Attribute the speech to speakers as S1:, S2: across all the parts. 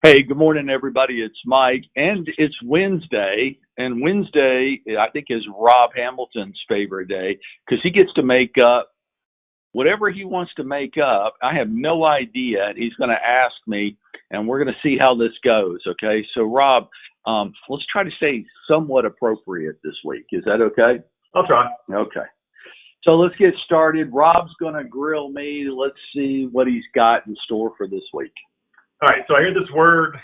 S1: Hey, good morning, everybody. It's Mike, and it's Wednesday. And Wednesday, I think, is Rob Hamilton's favorite day because he gets to make up whatever he wants to make up. I have no idea. And he's going to ask me, and we're going to see how this goes. Okay. So, Rob, let's try to stay somewhat appropriate this week. Is that okay?
S2: I'll try.
S1: Okay. So let's get started. Rob's going to grill me. Let's see what he's got in store for this week.
S2: All right, so I hear this word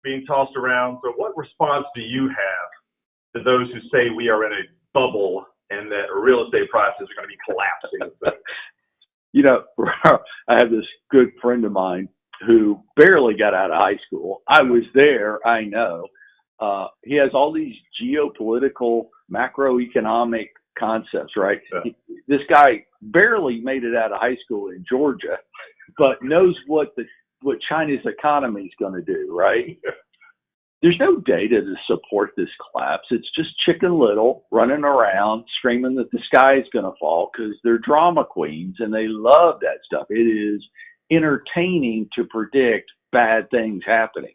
S2: being tossed around. So what response do you have to those who say we are in a bubble and that real estate prices are going to be collapsing?
S1: I have this good friend of mine who barely got out of high school. I was there, I know. He has all these geopolitical, macroeconomic concepts, right?
S2: Yeah.
S1: This guy barely made it out of high school in Georgia, but knows what China's economy is going to do, right? There's no data to support this collapse. It's just Chicken Little running around screaming that the sky is going to fall because they're drama queens and they love that stuff. It is entertaining to predict bad things happening.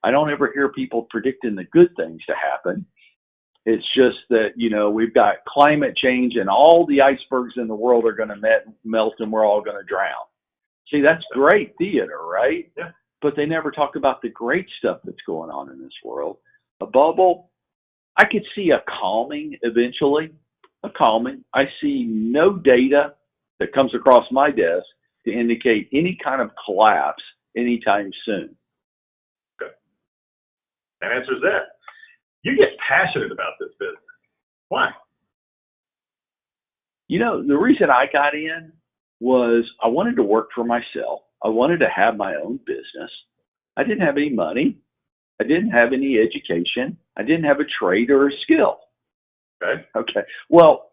S1: I don't ever hear people predicting the good things to happen. It's just that, we've got climate change and all the icebergs in the world are going to melt and we're all going to drown. See, that's great theater, right?
S2: Yeah.
S1: But they never talk about the great stuff that's going on in this world. A bubble, I could see a calming eventually, I see no data that comes across my desk to indicate any kind of collapse anytime soon.
S2: Okay. That answers that. You get passionate about this business. Why?
S1: The reason I got in was I wanted to work for myself. I wanted to have my own business. I didn't have any money. I didn't have any education. I didn't have a trade or a skill. Okay. Well,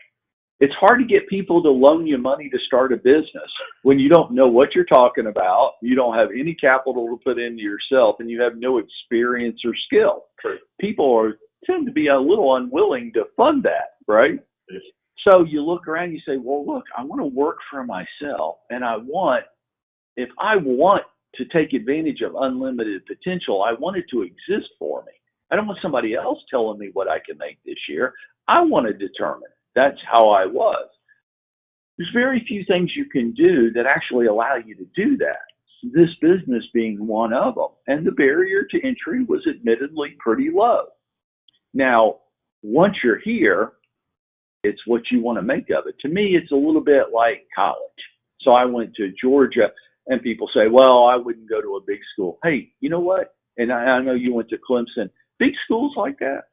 S1: it's hard to get people to loan you money to start a business when you don't know what you're talking about. You don't have any capital to put into yourself and you have no experience or skill.
S2: True.
S1: People tend to be a little unwilling to fund that, right?
S2: Yes.
S1: So you look around, you say, well, look, I want to work for myself, and if I want to take advantage of unlimited potential, I want it to exist for me. I don't want somebody else telling me what I can make this year. I want to determine. That's how I was. There's very few things you can do that actually allow you to do that, this business being one of them. And the barrier to entry was admittedly pretty low. Now, once you're here, it's what you want to make of it. To me, it's a little bit like college. So I went to Georgia, and people say, well, I wouldn't go to a big school. Hey, you know what? And I know you went to Clemson. Big schools like that,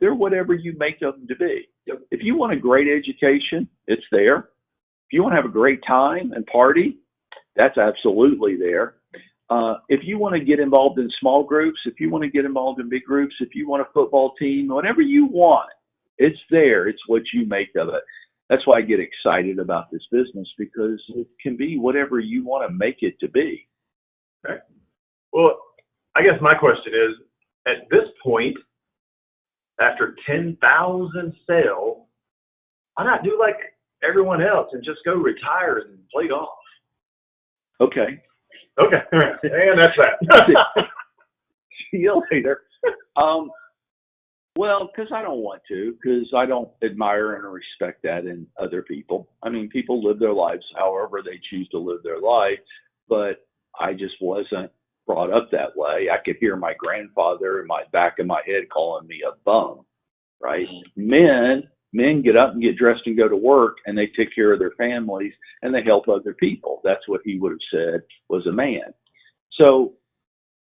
S1: they're whatever you make them to be. If you want a great education, it's there. If you want to have a great time and party, that's absolutely there. If you want to get involved in small groups, if you want to get involved in big groups, if you want a football team, whatever you want, it's there. It's what you make of it. That's why I get excited about this business because it can be whatever you want to make it to be.
S2: Okay. Well, I guess my question is, at this point, after 10,000 sales, why not do like everyone else and just go retire and play golf?
S1: Okay.
S2: And that's that.
S1: See you later. Well, because I don't want to, because I don't admire and respect that in other people. I mean, people live their lives however they choose to live their life, but I just wasn't brought up that way. I could hear my grandfather in my back of my head calling me a bum, right? Men get up and get dressed and go to work, and they take care of their families, and they help other people. That's what he would have said was a man. So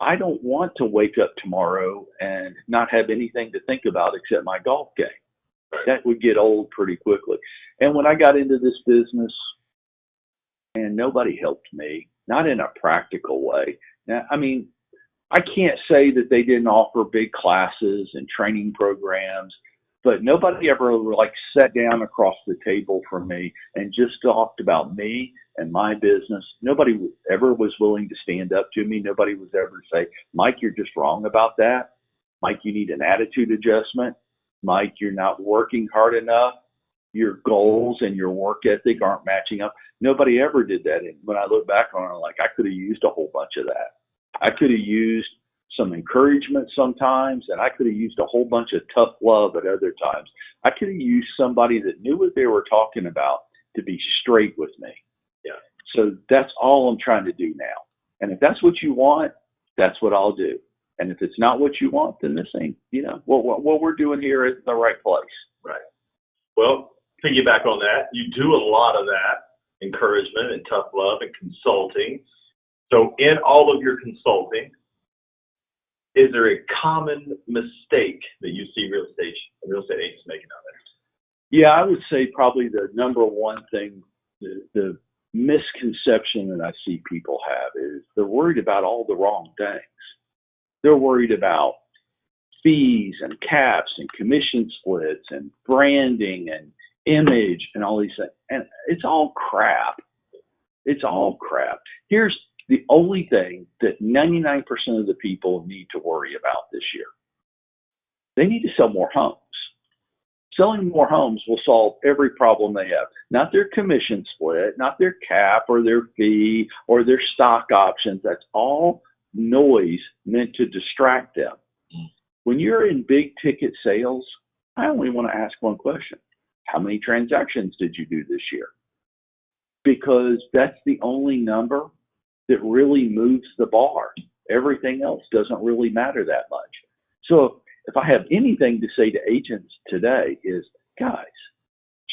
S1: I don't want to wake up tomorrow and not have anything to think about except my golf game. That would get old pretty quickly. And when I got into this business, and nobody helped me, not in a practical way. Now, I mean, I can't say that they didn't offer big classes and training programs, but nobody ever sat down across the table from me and just talked about me and my business. Nobody ever was willing to stand up to me. Nobody was ever say, Mike, you're just wrong about that. Mike, you need an attitude adjustment. Mike, you're not working hard enough. Your goals and your work ethic aren't matching up. Nobody ever did that. And when I look back on it, I could have used a whole bunch of that. I could have used some encouragement sometimes, and I could have used a whole bunch of tough love at other times. I could have used somebody that knew what they were talking about to be straight with me.
S2: Yeah.
S1: So that's all I'm trying to do now. And if that's what you want, that's what I'll do. And if it's not what you want, then this ain't, what we're doing here is the right place.
S2: Right. Well, piggyback on that, you do a lot of that, encouragement and tough love and consulting. So in all of your consulting, is there a common mistake that you see real estate agents making out there?
S1: Yeah, I would say probably the number one thing, the misconception that I see people have is they're worried about all the wrong things. They're worried about fees and caps and commission splits and branding and image and all these things. And it's all crap. It's all crap. Here's the only thing that 99% of the people need to worry about this year. They need to sell more homes. Selling more homes will solve every problem they have. Not their commission split, not their cap or their fee or their stock options. That's all noise meant to distract them. When you're in big ticket sales, I only want to ask one question. How many transactions did you do this year? Because that's the only number that really moves the bar. Everything else doesn't really matter that much. So if I have anything to say to agents today is, guys,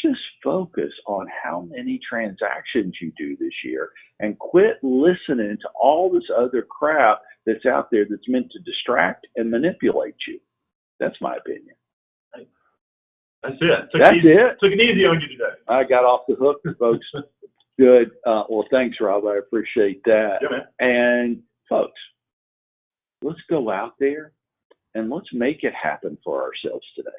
S1: just focus on how many transactions you do this year and quit listening to all this other crap that's out there that's meant to distract and manipulate you. That's my opinion.
S2: That's it.
S1: That's it.
S2: Took it easy on you today.
S1: I got off the hook, folks. Good. Well, thanks, Rob. I appreciate that.
S2: Yeah, man.
S1: And folks, let's go out there and let's make it happen for ourselves today.